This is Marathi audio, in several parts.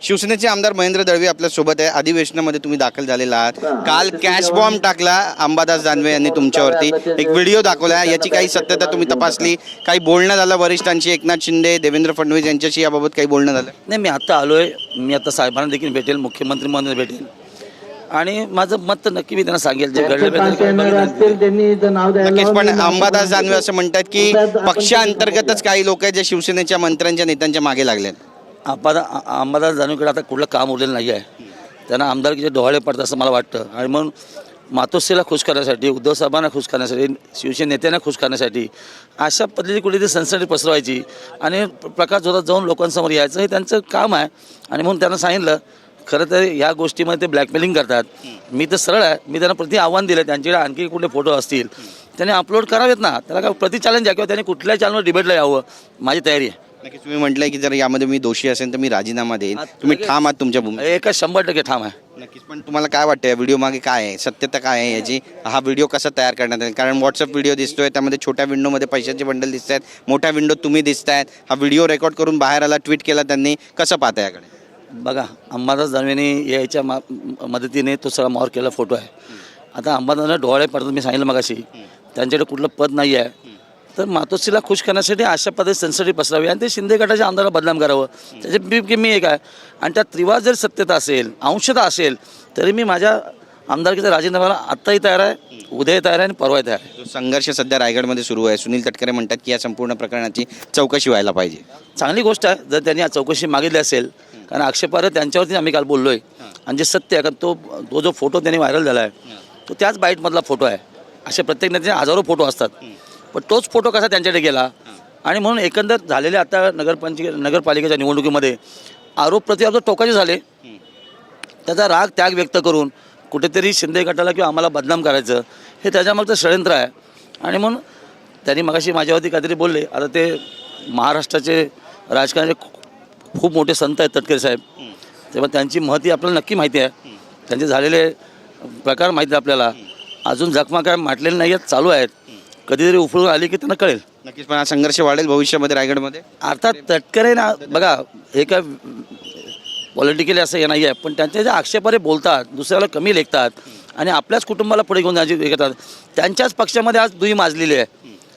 शिवसेनेचे आमदार महेंद्र दळवी आपल्या सोबत आहे। अधिवेशनामध्ये तुम्ही दाखल झालेला आहात। काल कॅश बॉम्ब टाकला अंबादास दानवे यांनी तुमच्यावरती, एक व्हिडिओ दाखवला, याची काही सत्यता तुम्ही तपासली? काही बोलणं झालं वरिष्ठांशी, एकनाथ शिंदे, देवेंद्र फडणवीस यांच्याशी याबाबत काही बोलणं झालं? नाही, मी आता आलोय, मी आता साहेबांना देखील भेटेल, मुख्यमंत्री म्हणून भेटेल आणि माझं मत तर नक्की मी त्यांना सांगेल जे घडलं। नक्कीच, पण अंबादास दानवे असं म्हणतात की पक्षांतर्गतच काही लोक आहेत जे शिवसेनेच्या मंत्र्यांच्या नेत्यांच्या मागे लागले। अंबादास दानवेकडे आता कुठलं काम उरलेलं नाही आहे, त्यांना आमदारकीचे डोहाळे पडतात असं मला वाटतं। आणि म्हणून मातोश्रीला खुश करण्यासाठी, उद्धव साहेबांना खुश करण्यासाठी, शिवसेना नेत्यांना खुश करण्यासाठी अशा पद्धतीने कुठेतरी सनसनी पसरवायची आणि प्रकाश जोरात जाऊन लोकांसमोर यायचं हे त्यांचं काम आहे। आणि म्हणून त्यांना सांगितलं, खरं तर या गोष्टीमध्ये ते ब्लॅकमेलिंग करतात। मी तर सरळ आहे, मी त्यांना प्रति आव्हान दिलं, त्यांच्याकडे आणखी कुठले फोटो असतील त्यांनी अपलोड करावेत ना, त्याला काय प्रति चॅलेंज आहे किंवा त्यांनी कुठल्याही चॅनलवर डिबेटला यावं, माझी तयारी आहे। नक्कीच, तुम्ही म्हटलंय की जर यामध्ये मी दोषी असेल तर मी राजीनामा देईन, तुम्ही ठाम आहात तुमच्या भूमिकेत? एका 100% ठाम आहे। नक्कीच, पण तुम्हाला काय वाटतं या व्हिडिओ मागे काय आहे, सत्यता काय आहे याची? हा व्हिडिओ कसा तयार करण्यात आला? कारण व्हॉट्सअप व्हिडिओ दिसतोय, त्यामध्ये छोट्या विंडोमध्ये पैशाचे बंडल दिसत आहेत, मोठ्या विंडोत तुम्ही दिसतायत, हा व्हिडिओ रेकॉर्ड करून बाहेर आला, ट्विट केला त्यांनी, कसं पाहता याकडे? बघा, अंबादास दानवेने याच्या मदतीने तो सगळा मावर केलेला फोटो आहे। आता अंबादासला डोळे पडतात, मी सांगितलं मगाशी, त्यांच्याकडे कुठलं पद नाही आहे, तर मातोश्रीला खुश करण्यासाठी अशा पद्धती सेन्सिटिव्ह पसरावी आणि ते शिंदे गटाच्या आमदाराला बदनाम करावं, त्याचे मी एक आहे। आणि त्यात त्रिवार जर सत्यता असेल, अंशता असेल, तरी मी माझ्या आमदारकीचा राजीनाम्याला आत्ताही तयार आहे, उद्याही तयार आहे आणि परवाही तयार आहे। संघर्ष सध्या रायगडमध्ये सुरू आहे। सुनील तटकरे म्हणतात की या संपूर्ण प्रकरणाची चौकशी व्हायला पाहिजे। चांगली गोष्ट आहे जर त्यांनी चौकशी मागितली असेल, कारण आक्षेपार्ह त्यांच्यावरती आम्ही काल बोललो आहे। आणि जे सत्य आहे, कारण तो जो फोटो त्यांनी व्हायरल झाला आहे तो त्याच बाईटमधला फोटो आहे। असे प्रत्येक नेत्याचे हजारो फोटो असतात, पण तोच फोटो कसा त्यांच्याकडे गेला? आणि म्हणून एकंदर झालेल्या आता नगरपालिकेच्या निवडणुकीमध्ये आरोप प्रत्यारोप टोकाचे झाले, त्याचा राग त्याग व्यक्त करून कुठेतरी शिंदे गटाला किंवा आम्हाला बदनाम करायचं हे त्याच्यामागचं षडयंत्र आहे। आणि म्हणून त्यांनी मगाशी माझ्यावरती काहीतरी बोलले। आता ते महाराष्ट्राचे राजकारणाचे खूप मोठे संत आहेत तटकरे साहेब, तेव्हा त्यांची महती आपल्याला नक्की माहिती आहे, त्यांचे झालेले प्रकार माहिती आहे आपल्याला। अजून जखमा काय माटलेले नाही आहेत, चालू आहेत, कधीतरी उफळून आली की त्यांना कळेल। नक्कीच, पण हा संघर्ष वाढेल भविष्यामध्ये रायगडमध्ये? अर्थात तटकरे ना, बघा, हे काय पॉलिटिकली असं हे नाही आहे, पण त्यांचे जे आक्षेपार्ह बोलतात, दुसऱ्याला कमी लेखतात आणि आपल्याच कुटुंबाला पुढे घेऊन जायची घेतात, त्यांच्याच पक्षामध्ये आज दुही माजलेली आहे।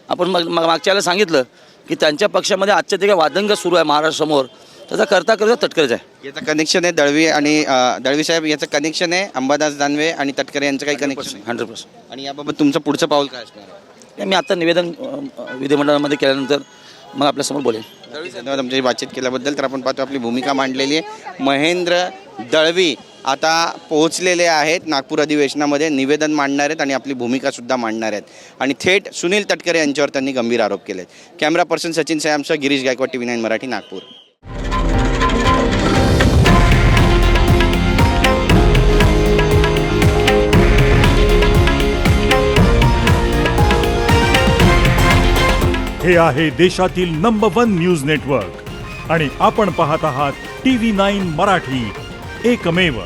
आपण मागच्या वेळेला सांगितलं की त्यांच्या पक्षामध्ये आजच्या ते काय वादंग सुरू आहे महाराष्ट्रासमोर, त्याचा करता तटकरेच आहे। याचं कनेक्शन आहे दळवी आणि दळवी साहेब, याचं कनेक्शन आहे अंबादास दानवे आणि तटकरे यांचं काही कनेक्शन आहे? 100%। आणि याबाबत तुमचं पुढचं पाऊल काय असणार आहे? मी आता निवेदन विधिमंडळामध्ये केल्यानंतर मग आपल्यासमोर बोलेल। धन्यवाद आमच्याशी बातचीत केल्याबद्दल। तर आपण पाहतो आपली भूमिका मांडलेली आहे। महेंद्र दळवी आता पोहोचलेले आहेत नागपूर अधिवेशनामध्ये, निवेदन मांडणार आहेत आणि आपली भूमिकासुद्धा मांडणार आहेत। आणि थेट सुनील तटकरे यांच्यावर त्यांनी गंभीर आरोप केले आहेत। कॅमेरा पर्सन सचिन सयामसह गिरीश गायकवाड, TV9 मराठी, नागपूर। हे आहे देशातील नंबर 1 न्यूज नेटवर्क आणि आपण पाहत आहात TV9 मराठी, एकमेव।